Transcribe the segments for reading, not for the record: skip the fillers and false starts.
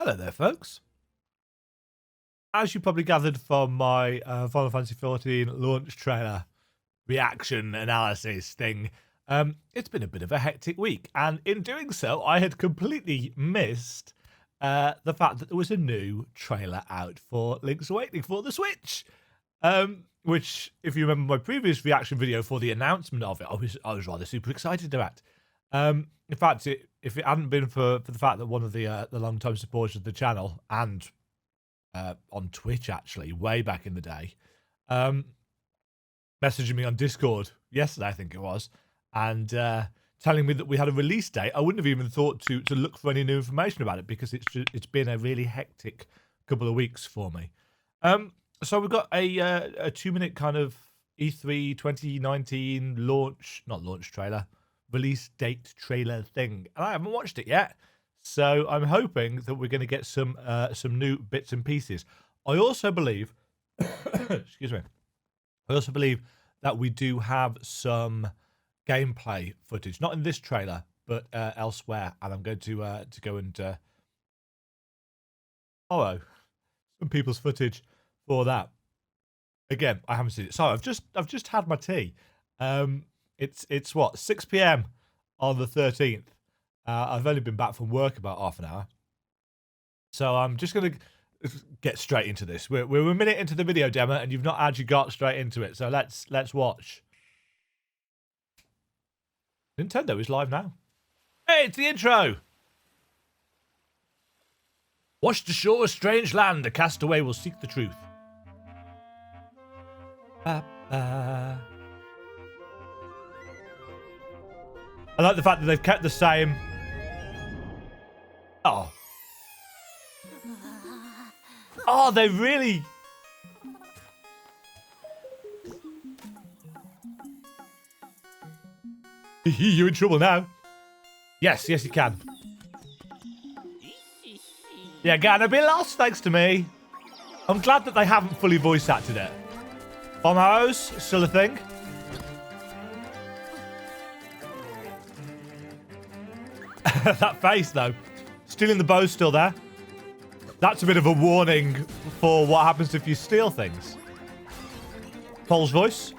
Hello there, folks. As you probably gathered from my Final Fantasy XIV launch trailer reaction analysis thing, it's been a bit of a hectic week, and in doing so, I had completely missed the fact that there was a new trailer out for Link's Awakening for the Switch. Which, if you remember my previous reaction video for the announcement of it, I was rather super excited about. In fact, if it hadn't been for the fact that one of the long-time supporters of the channel and on Twitch actually way back in the day, messaging me on Discord yesterday, I think it was, and telling me that we had a release date, I wouldn't have even thought to look for any new information about it because it's been a really hectic couple of weeks for me. So we've got a 2-minute kind of E3 2019 not launch trailer, release date trailer thing, and I haven't watched it yet. So I'm hoping that we're going to get some new bits and pieces. I also believe, excuse me, I also believe that we do have some gameplay footage, not in this trailer, but elsewhere, and I'm going to go and borrow some people's footage for that. Again, I haven't seen it. So I've just had my tea. It's what, 6 p.m. on the 13th. I've only been back from work about half an hour. So I'm just going to get straight into this. We're a minute into the video demo and you've not actually got straight into it. So let's watch. Nintendo is live now. Hey, it's the intro. Washed ashore a strange land, a castaway will seek the truth. I like the fact that they've kept the same. Oh, they really. You're in trouble now. Yes, you can. Yeah, gonna be lost thanks to me. I'm glad that they haven't fully voice acted it. Bomb arrows, still a thing. That face, though. Stealing the bow's still there. That's a bit of a warning for what happens if you steal things. Paul's voice.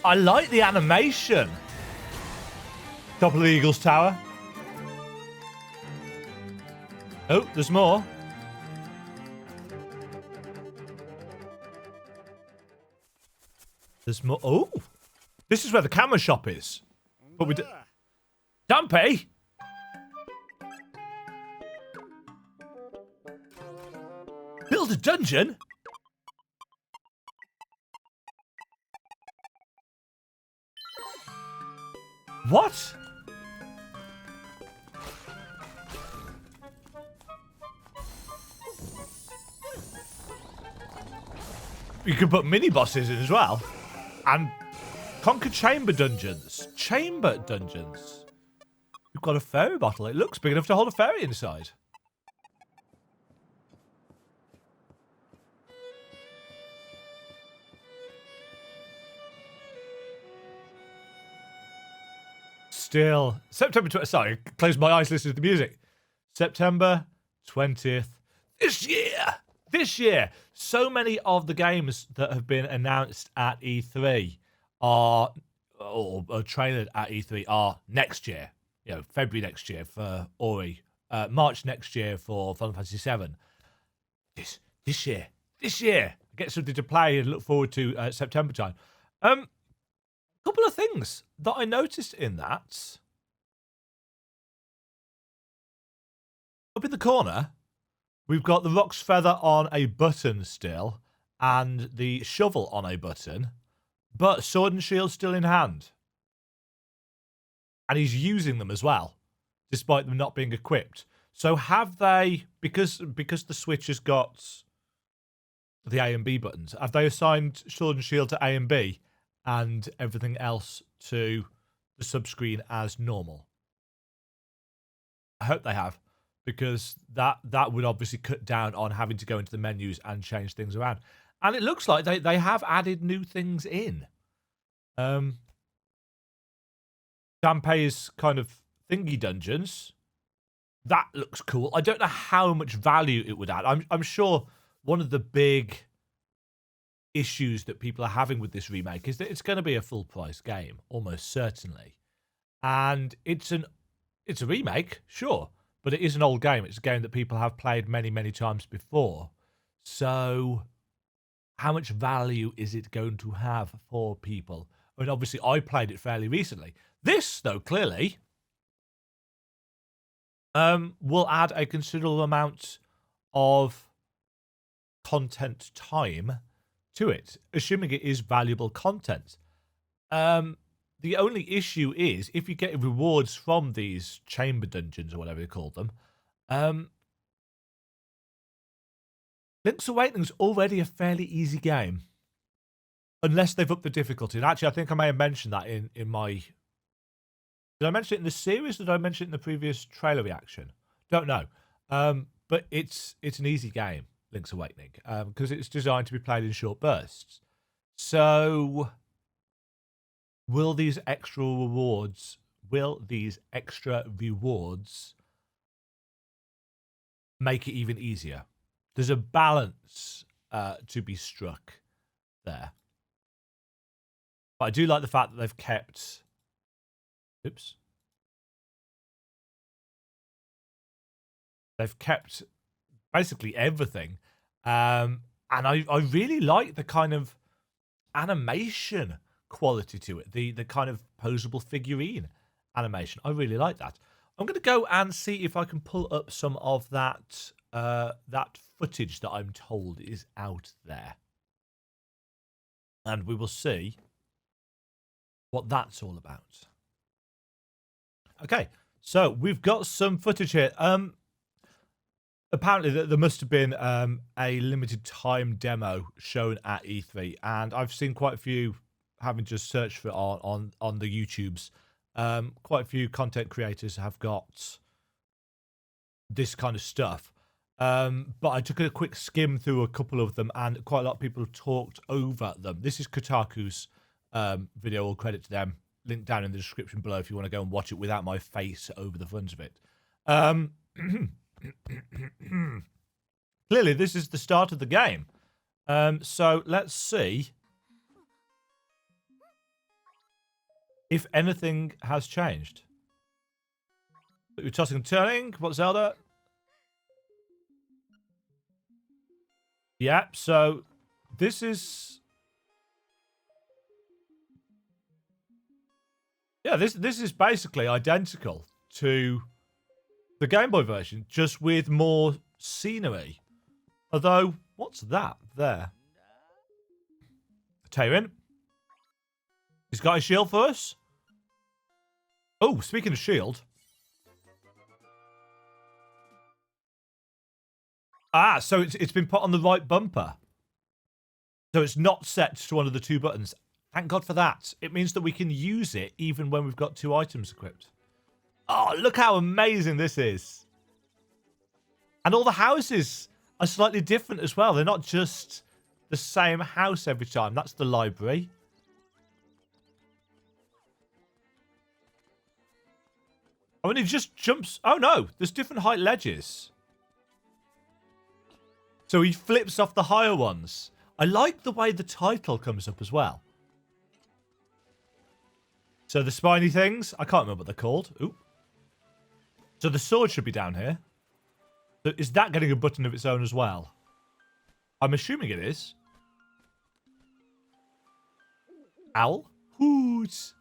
I like the animation. Top of the Eagle's Tower. Oh, there's more. There's more. Oh, this is where the camera shop is. But we Dumpy. Build a dungeon. What? You can put mini bosses in as well. And conquer chamber dungeons. Chamber dungeons. You've got a fairy bottle. It looks big enough to hold a fairy inside. Still. September 20th. Sorry, close my eyes, listen to the music. September 20th. This year. This year. So many of the games that have been announced at E3 are, or trailered at E3 are next year. You know, February next year for Ori. March next year for Final Fantasy VII. This year. Get something to play and look forward to September time. Couple of things that I noticed in that. Up in the corner, we've got the Rock's Feather on a button still, and the shovel on a button, but sword and shield still in hand. And he's using them as well, despite them not being equipped. So have they, because the Switch has got the A and B buttons, have they assigned sword and shield to A and B, and everything else to the subscreen as normal? I hope they have, because that would obviously cut down on having to go into the menus and change things around. And it looks like they have added new things in. Champay's kind of thingy dungeons. That looks cool. I don't know how much value it would add. I'm sure one of the big issues that people are having with this remake is that it's going to be a full price game, almost certainly. And it's a remake, sure, but it is an old game. It's a game that people have played many, many times before. So how much value is it going to have for people? I mean, obviously, I played it fairly recently. This, though, clearly will add a considerable amount of content time to it, assuming it is valuable content. The only issue is if you get rewards from these chamber dungeons or whatever they call them, Link's Awakening's already a fairly easy game. Unless they've upped the difficulty. And actually, I think I may have mentioned that in my... Did I mention it in the series or did I mention it in the previous trailer reaction? Don't know. But it's an easy game, Link's Awakening, because it's designed to be played in short bursts. So, will these extra rewards make it even easier? There's a balance to be struck there. But I do like the fact that they've kept... Oops. They've kept basically everything. And I really like the kind of animation quality to it. The kind of posable figurine animation. I really like that. I'm going to go and see if I can pull up some of that that footage that I'm told is out there. And we will see what that's all about. Okay, so we've got some footage here. Apparently there must have been a limited time demo shown at E3, and I've seen quite a few, having just searched for it on the YouTubes. Quite a few content creators have got this kind of stuff. But I took a quick skim through a couple of them, and quite a lot of people talked over them. This is Kotaku's video, all credit to them. Link down in the description below if you want to go and watch it without my face over the front of it. Clearly, this is the start of the game. So let's see if anything has changed. You're tossing and turning. What, Zelda? Yeah, so this is... Yeah, this is basically identical to the Game Boy version, just with more scenery. Although, what's that there? Tyrion? He's got a shield for us? Oh, speaking of shield. Ah, so it's been put on the right bumper. So it's not set to one of the two buttons. Thank God for that. It means that we can use it even when we've got two items equipped. Oh, look how amazing this is. And all the houses are slightly different as well. They're not just the same house every time. That's the library. I mean, it just jumps... Oh, no. There's different height ledges. So he flips off the higher ones. I like the way the title comes up as well. So the spiny things, I can't remember what they're called. Ooh. So the sword should be down here. So is that getting a button of its own as well? I'm assuming it is. Owl? Hoot.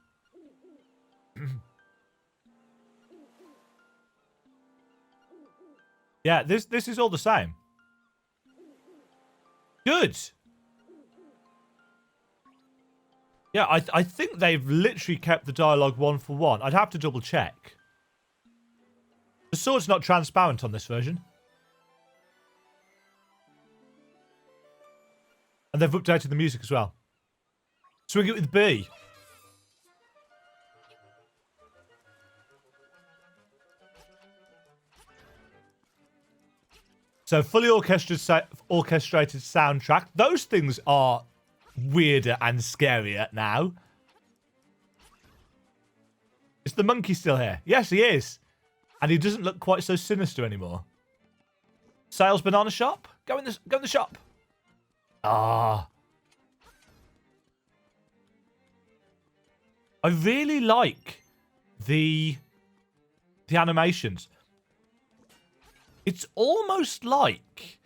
Yeah, this is all the same. Good. Yeah, I think they've literally kept the dialogue one for one. I'd have to double check. The sword's not transparent on this version. And they've updated the music as well. Swing it with B. So fully orchestrated soundtrack. Those things are weirder and scarier now. the monkey still here? Yes, he is. And he doesn't look quite so sinister anymore. Sales banana shop? Go in the shop. Ah. I really like the animations. It's almost like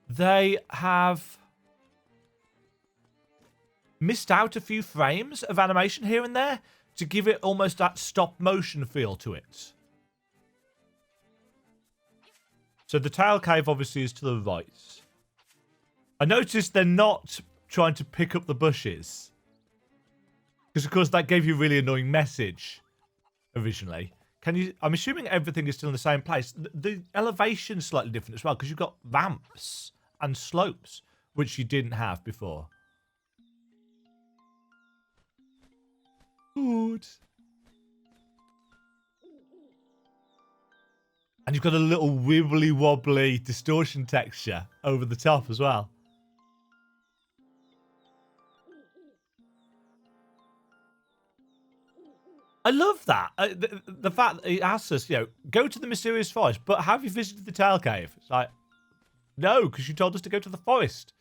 they have missed out a few frames of animation here and there to give it almost that stop motion feel to it. So the tail cave obviously is to the right. I noticed they're not trying to pick up the bushes. Because, of course, that gave you a really annoying message originally. I'm assuming everything is still in the same place. The elevation's slightly different as well, because you've got ramps and slopes, which you didn't have before. Good. And you've got a little wibbly wobbly distortion texture over the top as well. I love that. The fact that it asks us, go to the mysterious forest, but have you visited the tail cave? It's like, no, because you told us to go to the forest.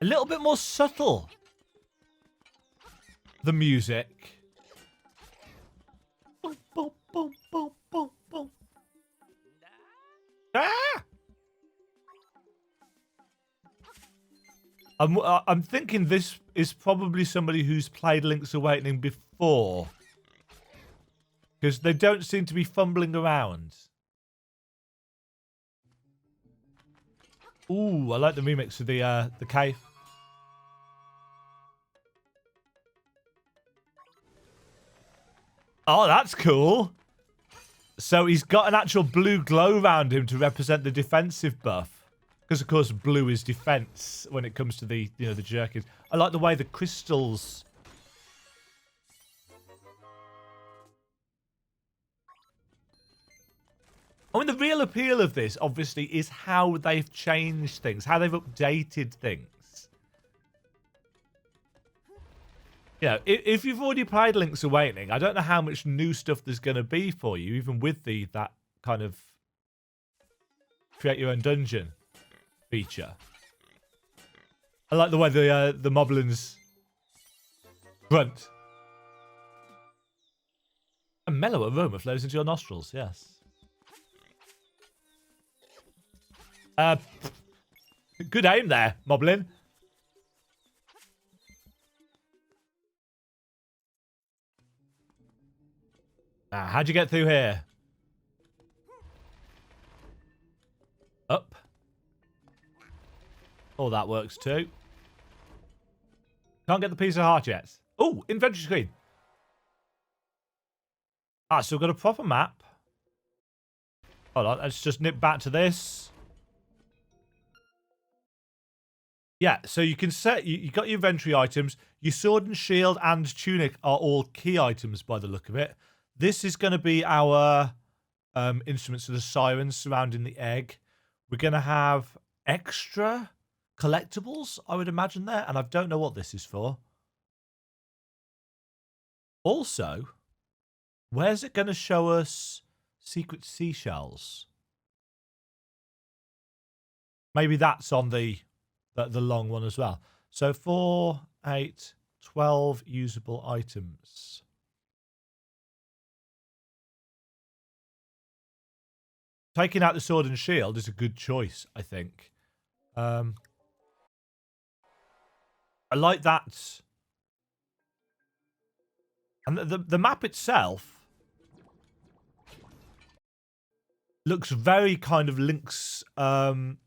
A little bit more subtle. The music. Boom, boom, boom, boom, boom, boom. Ah! I'm thinking this is probably somebody who's played Link's Awakening before. Because they don't seem to be fumbling around. Ooh, I like the remix of the cave. Oh, that's cool. So he's got an actual blue glow around him to represent the defensive buff. Because, of course, blue is defense when it comes to the jerkins. I like the way the crystals... I mean, the real appeal of this, obviously, is how they've changed things. How they've updated things. If you've already played Link's Awakening, I don't know how much new stuff there's going to be for you, even with that kind of create your own dungeon feature. I like the way the moblins grunt. A mellow aroma flows into your nostrils, yes. Good aim there, moblin. How'd you get through here? Up. Oh, that works too. Can't get the piece of heart yet. Oh, inventory screen. So we've got a proper map. Hold on, let's just nip back to this. Yeah, so you can set... You got your inventory items. Your sword and shield and tunic are all key items by the look of it. This is going to be our instruments for the sirens surrounding the egg. We're going to have extra collectibles, I would imagine, there. And I don't know what this is for. Also, where's it going to show us secret seashells? Maybe that's on the long one as well. So 4, 8, 12 usable items. Taking out the sword and shield is a good choice, I think. I like that. And the map itself looks very kind of Link's Link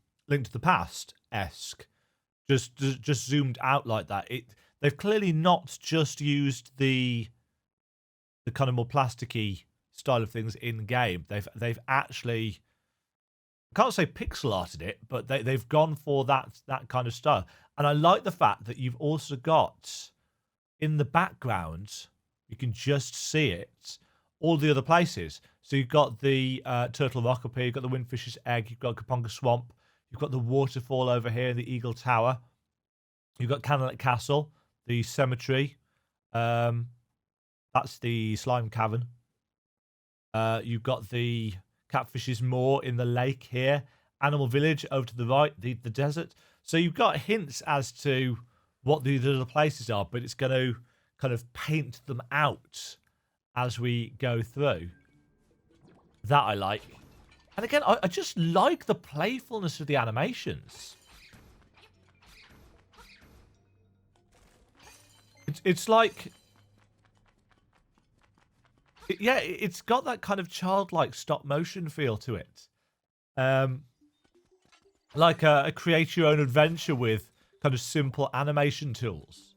to the Past-esque. Just zoomed out like that. They've clearly not just used the kind of more plasticky style of things in game. They've actually, I can't say pixel arted it, but they've gone for that kind of style. And I like the fact that you've also got in the background, you can just see it, all the other places. So you've got the Turtle Rock up here, you've got the Windfish's Egg, you've got Kaponga Swamp, you've got the waterfall over here, the Eagle Tower, you've got Canalet Castle, the cemetery, that's the Slime Cavern. You've got the Catfish's Moor in the lake here, Animal Village over to the right, the desert. So you've got hints as to what the other places are, but it's going to kind of paint them out as we go through. That I like. And again, I just like the playfulness of the animations. It's like... yeah, it's got that kind of childlike stop motion feel to it. Like a create your own adventure with kind of simple animation tools.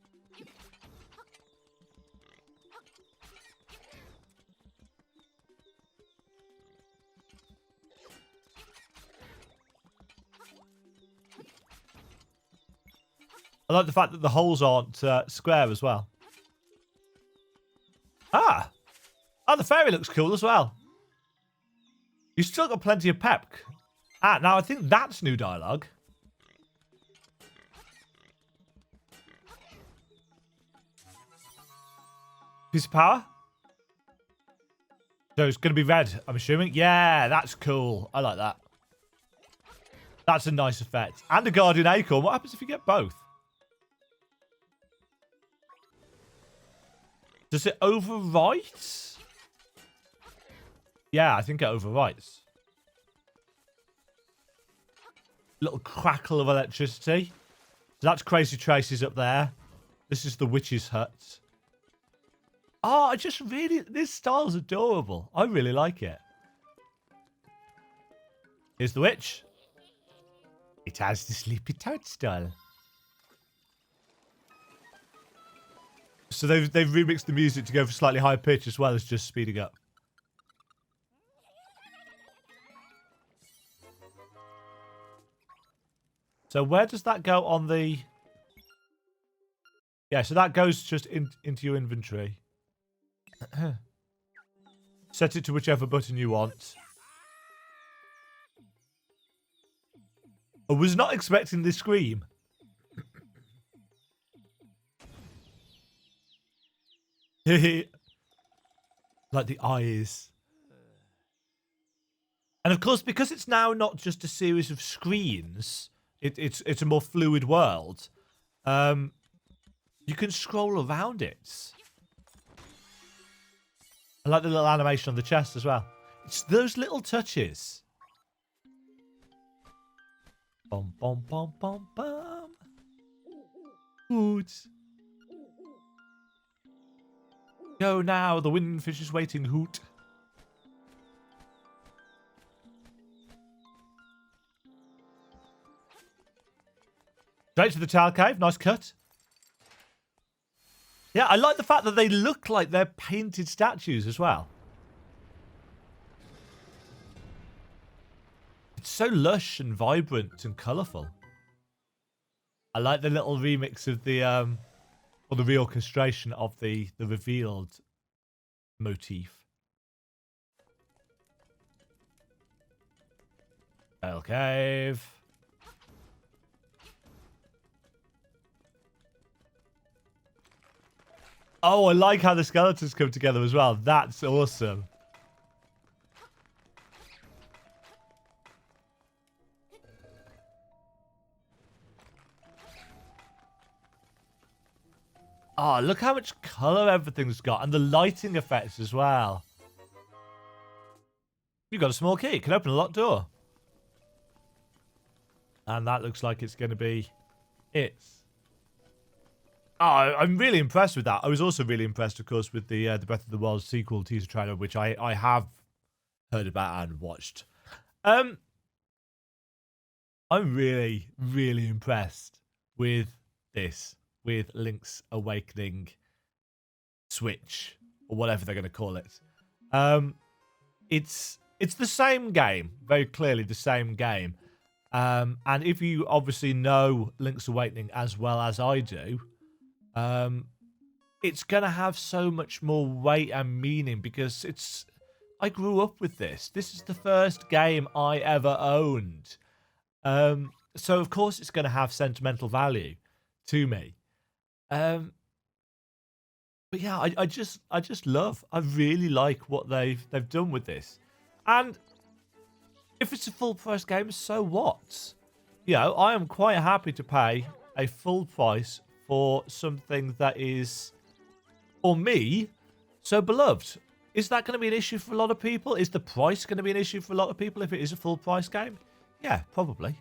I like the fact that the holes aren't square as well. Ah! Oh, the fairy looks cool as well. You've still got plenty of pep. Ah, now I think that's new dialogue. Piece of power? So it's going to be red, I'm assuming. Yeah, that's cool. I like that. That's a nice effect. And a Guardian Acorn. What happens if you get both? Does it overwrite? Yeah, I think it overwrites. Little crackle of electricity. So that's Crazy Tracy's up there. This is the witch's hut. Oh, I just really... this style's adorable. I really like it. Here's the witch. It has the sleepy toadstool. So they've remixed the music to go for slightly higher pitch as well as just speeding up. So where does that go on the... yeah, so that goes just into your inventory. Set it to whichever button you want. I was not expecting this scream. Like the eyes. And of course, because it's now not just a series of screens, it's a more fluid world. You can scroll around it. I like the little animation on the chest as well. It's those little touches. Bum bum bum bum bum. Hoot. Go now, the windfish is waiting, hoot. Straight to the tile cave, nice cut. Yeah, I like the fact that they look like they're painted statues as well. It's so lush and vibrant and colourful. I like the little remix of the, or the reorchestration of the revealed motif. Tile cave. Oh, I like how the skeletons come together as well. That's awesome. Oh, look how much colour everything's got. And the lighting effects as well. You've got a small key. It can open a locked door. And that looks like it's going to be it. Oh, I'm really impressed with that. I was also really impressed, of course, with the Breath of the Wild sequel teaser trailer, which I have heard about and watched. I'm really, really impressed with this, with Link's Awakening Switch, or whatever they're going to call it. It's the same game, very clearly the same game. And if you obviously know Link's Awakening as well as I do, it's going to have so much more weight and meaning because I grew up with this. This is the first game I ever owned. So of course it's going to have sentimental value to me. But yeah, I just love. I really like what they've done with this. And if it's a full price game, so what? You know, I am quite happy to pay a full price for something that is, for me, so beloved. Is that going to be an issue for a lot of people? Is the price going to be an issue for a lot of people if it is a full price game? Yeah, probably.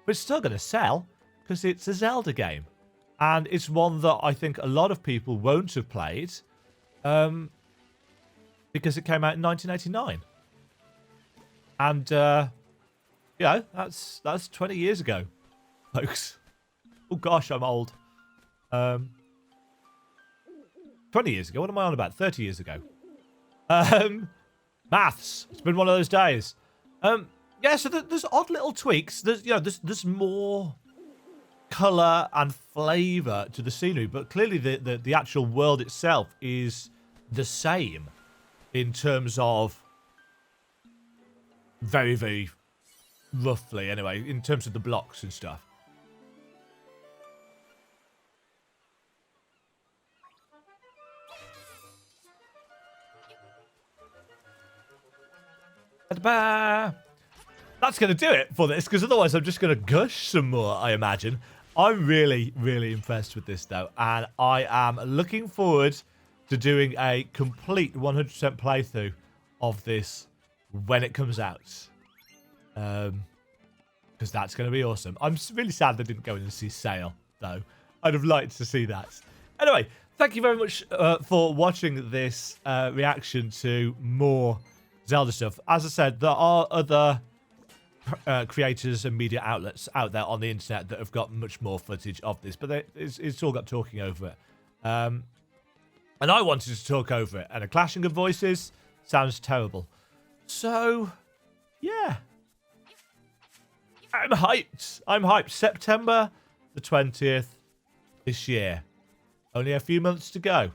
But it's still going to sell because it's a Zelda game. And it's one that I think a lot of people won't have played because it came out in 1989. And, you know, that's 20 years ago, folks. Oh, gosh, I'm old. 20 years ago? What am I on about? 30 years ago. Maths. It's been one of those days. Yeah, so there's odd little tweaks. There's more colour and flavour to the scenery, but clearly the actual world itself is the same in terms of very, very roughly, anyway, in terms of the blocks and stuff. That's going to do it for this, because otherwise I'm just going to gush some more, I imagine. I'm really, really impressed with this, though, and I am looking forward to doing a complete 100% playthrough of this when it comes out. Because that's going to be awesome. I'm really sad they didn't go in and see Sale, though. I'd have liked to see that. Anyway, thank you very much for watching this reaction to more Zelda stuff. As I said, there are other creators and media outlets out there on the internet that have got much more footage of this, but it's all got talking over it. And I wanted to talk over it, and a clashing of voices sounds terrible. So, yeah. I'm hyped. I'm hyped. September the 20th this year. Only a few months to go.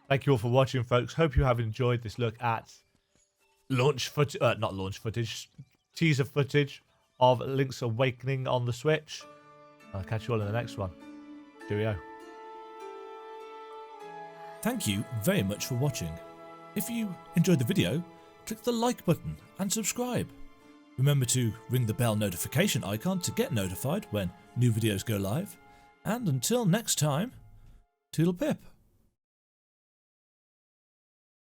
Thank you all for watching, folks. Hope you have enjoyed this look at launch footage, not launch footage, teaser footage of Link's Awakening on the Switch. I'll catch you all in the next one. Cheerio. Thank you very much for watching. If you enjoyed the video, click the like button and subscribe. Remember to ring the bell notification icon to get notified when new videos go live. And until next time, toodle pip.